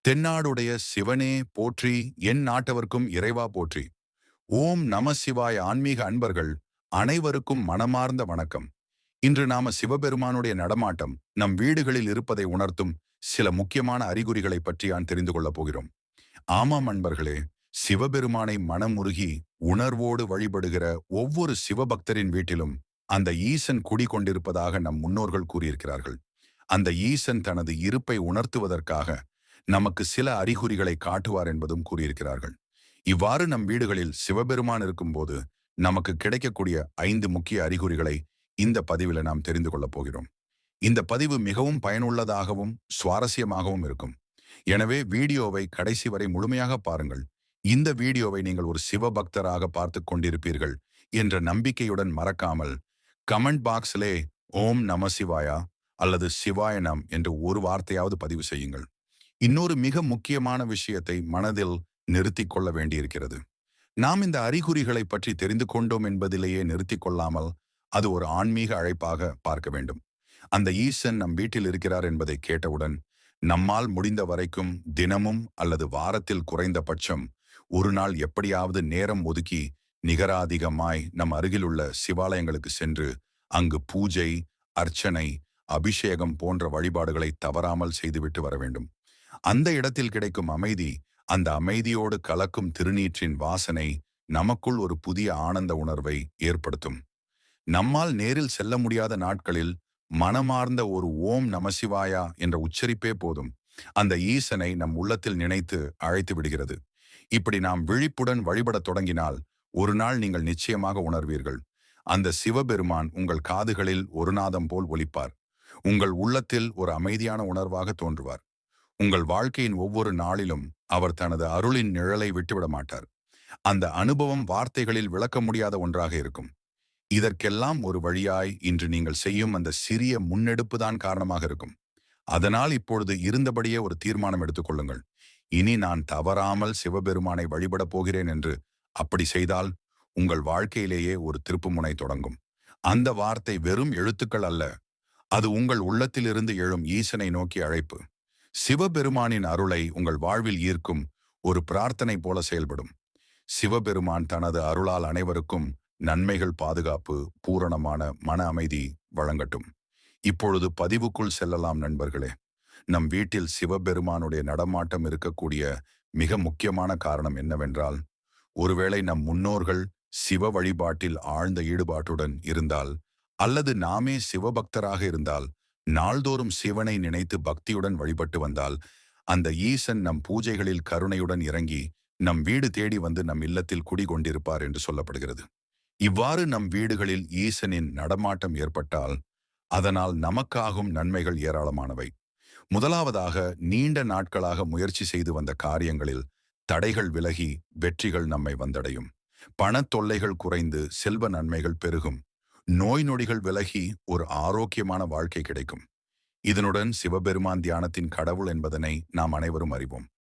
தென்னாடுடைய சிவனே போற்றி, என் நாட்டவர்க்கும் இறைவா போற்றி. ஓம் நம சிவாய. ஆன்மீக அன்பர்கள் அனைவருக்கும் மனமார்ந்த வணக்கம். இன்று நாம சிவபெருமானுடைய நடமாட்டம் நம் வீடுகளில் இருப்பதை உணர்த்தும் சில முக்கியமான அறிகுறிகளை பற்றி நான் தெரிந்து கொள்ளப் போகிறோம். ஆமாம் அன்பர்களே, சிவபெருமானை மனமுருகி உணர்வோடு வழிபடுகிற ஒவ்வொரு சிவபக்தரின் வீட்டிலும் அந்த ஈசன் குடிகொண்டிருப்பதாக நம் முன்னோர்கள் கூறியிருக்கிறார்கள். அந்த ஈசன் தனது இருப்பை உணர்த்துவதற்காக நமக்கு சில அறிகுறிகளை காட்டுவார் என்பதும் கூறியிருக்கிறார்கள். இவ்வாறு நம் வீடுகளில் சிவபெருமான் இருக்கும்போது நமக்கு கிடைக்கக்கூடிய 5 முக்கிய அறிகுறிகளை இந்த பதிவில் நாம் தெரிந்து கொள்ளப் போகிறோம். இந்த பதிவு மிகவும் பயனுள்ளதாகவும் சுவாரஸ்யமாகவும் இருக்கும். எனவே வீடியோவை கடைசி வரை முழுமையாக பாருங்கள். இந்த வீடியோவை நீங்கள் ஒரு சிவபக்தராக பார்த்து கொண்டிருப்பீர்கள் என்ற நம்பிக்கையுடன் மறக்காமல் கமெண்ட் பாக்ஸிலே ஓம் நம சிவாயா அல்லது சிவாய நாம் என்று ஒரு வார்த்தையாவது பதிவு செய்யுங்கள். இன்னொரு மிக முக்கியமான விஷயத்தை மனதில் நிறுத்திக் கொள்ள வேண்டியிருக்கிறது. நாம் இந்த அறிகுறிகளை பற்றி தெரிந்து கொண்டோம் என்பதிலேயே நிறுத்திக் கொள்ளாமல் அது ஒரு ஆன்மீக அழைப்பாக பார்க்க வேண்டும். அந்த ஈசன் நம் வீட்டில் இருக்கிறார் என்பதை கேட்டவுடன் நம்மால் முடிந்த வரைக்கும் தினமும் அல்லது வாரத்தில் குறைந்தபட்சம் ஒரு நாள் எப்படியாவது நேரம் ஒதுக்கி நிகராதிகமாய் நம் அருகிலுள்ள சிவாலயங்களுக்கு சென்று அங்கு பூஜை, அர்ச்சனை, அபிஷேகம் போன்ற வழிபாடுகளை தவறாமல் செய்துவிட்டு வர வேண்டும். அந்த இடத்தில் கிடைக்கும் அமைதி, அந்த அமைதியோடு கலக்கும் திருநீற்றின் வாசனை நமக்குள் ஒரு புதிய ஆனந்த உணர்வை ஏற்படுத்தும். நம்மால் நேரில் செல்ல முடியாத நாட்களில் மனமார்ந்த ஒரு ஓம் நமசிவாயா என்ற உச்சரிப்பே போதும் அந்த ஈசனை நம் உள்ளத்தில் நினைத்து அழைத்து விடுகிறது. இப்படி நாம் விழிப்புடன் வழிபடத் தொடங்கினால் ஒரு நாள் நீங்கள் நிச்சயமாக உணர்வீர்கள். அந்த சிவபெருமான் உங்கள் காதுகளில் ஒரு நாதம் போல் ஒலிப்பார். உங்கள் உள்ளத்தில் ஒரு அமைதியான உணர்வாக தோன்றுவார். உங்கள் வாழ்க்கையின் ஒவ்வொரு நாளிலும் அவர் தனது அருளின் நிழலை விட்டுவிட மாட்டார். அந்த அனுபவம் வார்த்தைகளில் விளக்க முடியாத ஒன்றாக இருக்கும். இதற்கெல்லாம் ஒரு வழியாய் இன்று நீங்கள் செய்யும் அந்த சிறிய முன்னெடுப்பு தான் காரணமாக இருக்கும். அதனால் இப்பொழுது இருந்தபடியே ஒரு தீர்மானம் எடுத்துக்கொள்ளுங்கள். இனி நான் தவறாமல் சிவபெருமானை வழிபடப் போகிறேன் என்று. அப்படி செய்தால் உங்கள் வாழ்க்கையிலேயே ஒரு திருப்புமுனை தொடங்கும். அந்த வார்த்தை வெறும் எழுத்துக்கள் அல்ல, அது உங்கள் உள்ளத்திலிருந்து எழும் ஈசனை நோக்கி அழைப்பு. சிவபெருமானின் அருளை உங்கள் வாழ்வில் ஈர்க்கும் ஒரு பிரார்த்தனை போல செயல்படும். சிவபெருமான் தனது அருளால் அனைவருக்கும் நன்மைகள், பாதுகாப்பு, பூரணமான மன அமைதி வழங்கட்டும். இப்பொழுது பதிவுக்குள் செல்லலாம் நண்பர்களே. நம் வீட்டில் சிவபெருமானுடைய நடமாட்டம் இருக்கக்கூடிய மிக முக்கியமான காரணம் என்னவென்றால், ஒருவேளை நம் முன்னோர்கள் சிவ வழிபாட்டில் ஆழ்ந்த ஈடுபாட்டுடன் இருந்தால், அல்லது நாமே சிவபக்தராக இருந்தால், நாள்தோறும் சிவனை நினைத்து பக்தியுடன் வழிபட்டு வந்தால், அந்த ஈசன் நம் பூஜைகளில் கருணையுடன் இறங்கி நம் வீடு தேடி வந்து நம் இல்லத்தில் குடிகொண்டிருப்பார் என்று சொல்லப்படுகிறது. இவ்வாறு நம் வீடுகளில் ஈசனின் நடமாட்டம் ஏற்பட்டால் அதனால் நமக்காகும் நன்மைகள் ஏராளமானவை. முதலாவதாக, நீண்ட நாட்களாக முயற்சி செய்து வந்த காரியங்களில் தடைகள் விலகி வெற்றிகள் நம்மை வந்தடையும். பணத் தொல்லைகள் குறைந்து செல்வ நன்மைகள் பெருகும். நோய் நொடிகள் விலகி ஒரு ஆரோக்கியமான வாழ்க்கை கிடைக்கும். இதனுடன் சிவபெருமான் தியானத்தின் கடவுள் என்பதனை நாம் அனைவரும் அறிவோம்.